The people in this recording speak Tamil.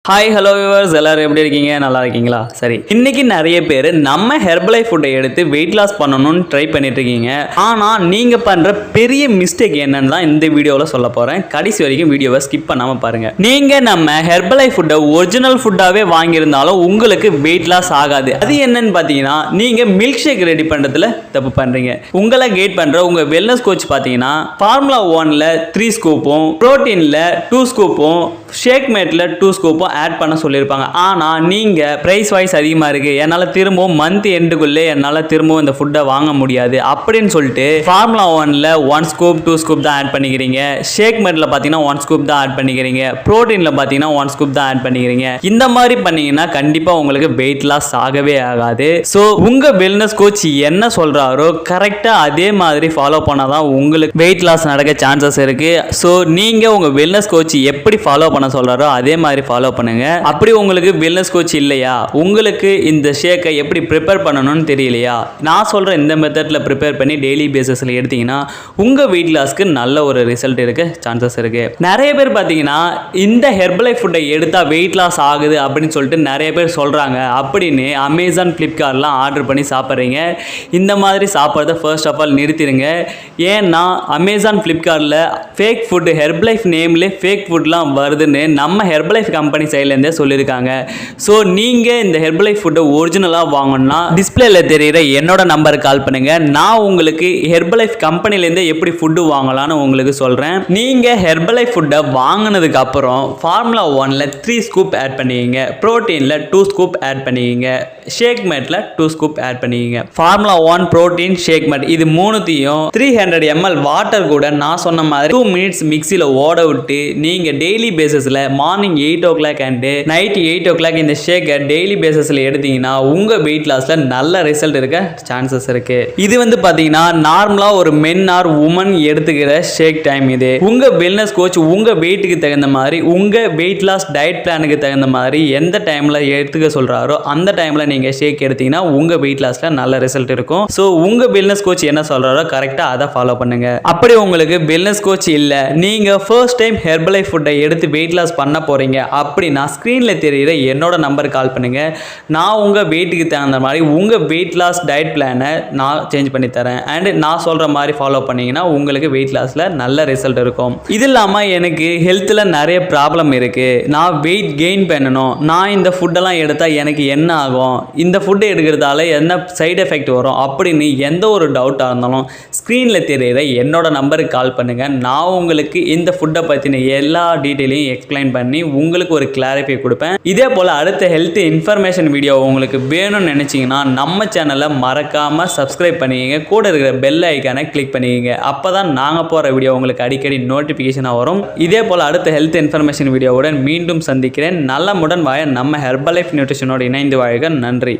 ஹாய் ஹலோ வியூவர்ஸ், எல்லாரும் எப்படி இருக்கீங்க? நல்லா இருக்கீங்களா? சரி, இன்னைக்கு நிறைய பேர் நம்ம ஹெர்பலைஃப் ஃபுட்டை எடுத்து வெயிட் லாஸ் பண்ணணும்னு ட்ரை பண்ணிட்டு இருக்கீங்க. ஆனால் நீங்கள் பண்ணுற பெரிய மிஸ்டேக் என்னன்னு தான் இந்த வீடியோவில் சொல்ல போகிறேன். கடைசி வரைக்கும் வீடியோவை ஸ்கிப் பண்ணாமல் பாருங்கள். நீங்கள் நம்ம ஹெர்பலைஃப் ஃபுட்டை ஒரிஜினல் ஃபுட்டாகவே வாங்கியிருந்தாலும் உங்களுக்கு வெயிட் லாஸ் ஆகாது. அது என்னன்னு பார்த்தீங்கன்னா, நீங்கள் மில்க் ஷேக் ரெடி பண்ணுறதுல தப்பு பண்ணுறீங்க. உங்களை கைட் பண்ணுற உங்கள் வெல்னஸ் கோச் பார்த்தீங்கன்னா ஃபார்முலா 1ல் 3 ஸ்கூப்பும், ப்ரோட்டீனில் 2 ஸ்கூப்பும், ஷேக் மேட்டில் 2 ஸ்கூப்பும் ஆட் பண்ண சொல்லியிருப்பாங்க. ஆனால் நீங்கள் ப்ரைஸ் வைஸ் அதிகமாக இருக்குது, என்னால் திரும்பவும் மந்த் எண்டுக்குள்ளே என்னால் திரும்பவும் இந்த ஃபுட்டை வாங்க முடியாது அப்படின்னு சொல்லிட்டு ஃபார்முலா 1ல் 1 ஸ்கூப் 2 ஸ்கூப் தான் ஆட் பண்ணிக்கிறீங்க. ஷேக் மேட்டில் பார்த்தீங்கன்னா 1 ஸ்கூப் தான் ஆட் பண்ணிக்கிறீங்க. ப்ரோட்டீனில் பார்த்தீங்கன்னா 1 ஸ்கூப் தான் ஆட் பண்ணிக்கிறீங்க. இந்த மாதிரி பண்ணீங்கன்னா கண்டிப்பாக உங்களுக்கு வெயிட் லாஸ் ஆகவே ஆகாது. ஸோ உங்கள் வெல்னஸ் கோச் என்ன சொல்கிறாரோ கரெக்டாக அதே மாதிரி ஃபாலோ பண்ணால் தான் உங்களுக்கு வெயிட் லாஸ் நடக்க சான்சஸ் இருக்குது. ஸோ நீங்கள் உங்கள் வெல்னஸ் கோச் எப்படி ஃபாலோ பண்ண சொல்கிறாரோ அதே மாதிரி ஃபாலோ பண்ணுங்க. அப்படி உங்களுக்கு வெல்னஸ் கோச் இல்லையா, உங்களுக்கு இந்த ஷேக்கை எப்படி ப்ரிப்பேர் பண்ணணும்னு தெரியலையா, நான் சொல்கிற இந்த மெத்தடில் ப்ரிப்பேர் பண்ணி டெய்லி பேசிஸில் எடுத்தீங்கன்னா உங்கள் வெயிட் லாஸ்க்கு நல்ல ஒரு ரிசல்ட் இருக்க சான்சஸ் இருக்குது. நிறைய பேர் பார்த்தீங்கன்னா இந்த ஹெர்பலைஃப் ஃபுட்டை எடுத்தால் வெயிட் லாஸ் ஆகுது அப்படின்னு சொல்லிட்டு நிறைய பேர் சொல்கிறாங்க அப்படின்னு அமேசான் ஃப்ளிப்கார்ட்லாம் ஆர்டர் பண்ணி சாப்பிட்றீங்க. இந்த மாதிரி சாப்பிட்றத ஃபர்ஸ்ட் ஆஃப் ஆல் நிறுத்திடுங்க. ஏன்னா அமேசான் ஃப்ளிப்கார்ட்டில் ஃபேக் ஃபுட்டு, ஹெர்பலைஃப் நேம்லேயே ஃபேக் ஃபுட்லாம் வருதுன்னு நம்ம ஹெர்பலைஃப் கம்பெனி சைட்லேருந்தே சொல்லியிருக்காங்க. ஸோ நீங்கள் இந்த ஹெர்பலைஃப் ஃபுட்டை ஒரிஜினலாக வாங்கணும்னா டிஸ்பிளேல தெரிகிற என்னோட நம்பருக்கு கால் பண்ணுங்கள். நான் உங்களுக்கு ஹெர்பலைஃப் கம்பெனிலேருந்தே எப்படி ஃபுட்டு வாங்கலான்னு உங்களுக்கு சொல்கிறேன். நீங்கள் ஹெர்பலைஃப் ஃபுட்டை வாங்கினதுக்கு அப்புறம் ஃபார்முலா 1ல் 3 ஸ்கூப் ஆட் பண்ணிக்கிங்க, ப்ரோட்டீனில் 2 ஸ்கூப் ஆட் பண்ணிக்கிங்க, ஷேக் மேட்டில் 2 ஸ்கூப் ஆட் பண்ணிக்கிங்க. ஃபார்முலா 1, ப்ரோட்டீன், ஷேக் மேட் இது மூணுத்தையும் 300 ml வாட்டர் கூட நான் சொன்ன மாதிரி 2 மினிட்ஸ் மிக்சியில் ஓட விட்டு நீங்கள் டெய்லி பேசிஸில் morning 8 o'clock and night 8 o'clock இந்த ஷேக்கை டெய்லி பேசிஸில் எடுத்தீங்கன்னா உங்கள் வெயிட் லாஸில் நல்ல ரிசல்ட் இருக்க சான்சஸ் இருக்குது. இது பார்த்தீங்கன்னா நார்மலாக ஒரு மென் ஆர் உமன் எடுத்துக்கிற ஷேக் டைம். இது உங்கள் வெல்னஸ் கோச் உங்கள் வெயிட்டுக்கு தகுந்த மாதிரி, உங்கள் வெயிட் லாஸ் டயட் பிளானுக்கு தகுந்த மாதிரி எந்த டைமில் எடுத்துக்க சொல்கிறாரோ அந்த டைமில் நீங்கள் ஷேக் எடுத்தீங்கன்னா உங்கள் வெயிட் லாஸில் நல்ல ரிசல்ட் இருக்கும். ஸோ உங்கள் வெல்னஸ் கோச் என்ன சொல்கிறாரோ கரெக்டாக அதை ஃபாலோ பண்ணுங்க. அப்படி உங்களுக்கு வெல்னஸ் கோச் இல்லை, நீங்கள் ஃபர்ஸ்ட் டைம் ஹெர்பலைஃப் ஃபுட்டை எடுத்து வெயிட் லாஸ் பண்ண போகிறீங்க அப்படின்னா ஸ்க்ரீனில் தெரிகிற என்னோட நம்பருக்கு கால் பண்ணுங்கள். நான் உங்கள் வெயிட்டுக்கு தகுந்த மாதிரி உங்கள் வெயிட் லாஸ் டயட் பிளானை நான் சேஞ்ச் பண்ணி தரேன். அண்ட் நான் சொல்கிற மாதிரி ஃபாலோ பண்ணிங்கன்னா உங்களுக்கு வெயிட் லாஸில் நல்ல ரிசல்ட் இருக்கும். இது இல்லாமல் எனக்கு ஹெல்த்தில் நிறைய ப்ராப்ளம் இருக்குது, நான் வெயிட் கெயின் பண்ணணும், நான் இந்த ஃபுட்டெல்லாம் எடுத்தால் எனக்கு என்ன ஆகும், இந்த ஃபுட்டு எடுக்கிறதால என்ன சைடு எஃபெக்ட் வரும் அப்படின்னு எந்த ஒரு டவுட்டாக இருந்தாலும் ஸ்க்ரீனில் தெரிகிற என்னோட நம்பருக்கு கால் பண்ணுங்கள். நான் உங்களுக்கு இந்த ஃபுட்டை பற்றின எல்லா டீட்டெயிலையும் எக்ஸ்பிளைன் பண்ணி உங்களுக்கு ஒரு கிளாரிஃபை கொடுப்பேன். இதே போல் அடுத்த ஹெல்த் இன்ஃபர்மேஷன் வீடியோ உங்களுக்கு வேணும்னு நினச்சிங்கன்னா நம்ம சேனலை மறக்காமல் சப்ஸ்கிரைப் பண்ணிக்கங்க, கூட இருக்கிற பெல் ஐக்கானை கிளிக் பண்ணிக்கங்க. அப்போ தான் நாங்கள் போகிற வீடியோ உங்களுக்கு அடிக்கடி நோட்டிஃபிகேஷனாக வரும். இதே போல் அடுத்த ஹெல்த் இன்ஃபர்மேஷன் வீடியோவுடன் மீண்டும் சந்திக்கிறேன். நலமுடன் வாழ நம்ம ஹெர்பலைஃப் நியூட்ரிஷனோடு இணைந்து வாழ்க. நன்றி.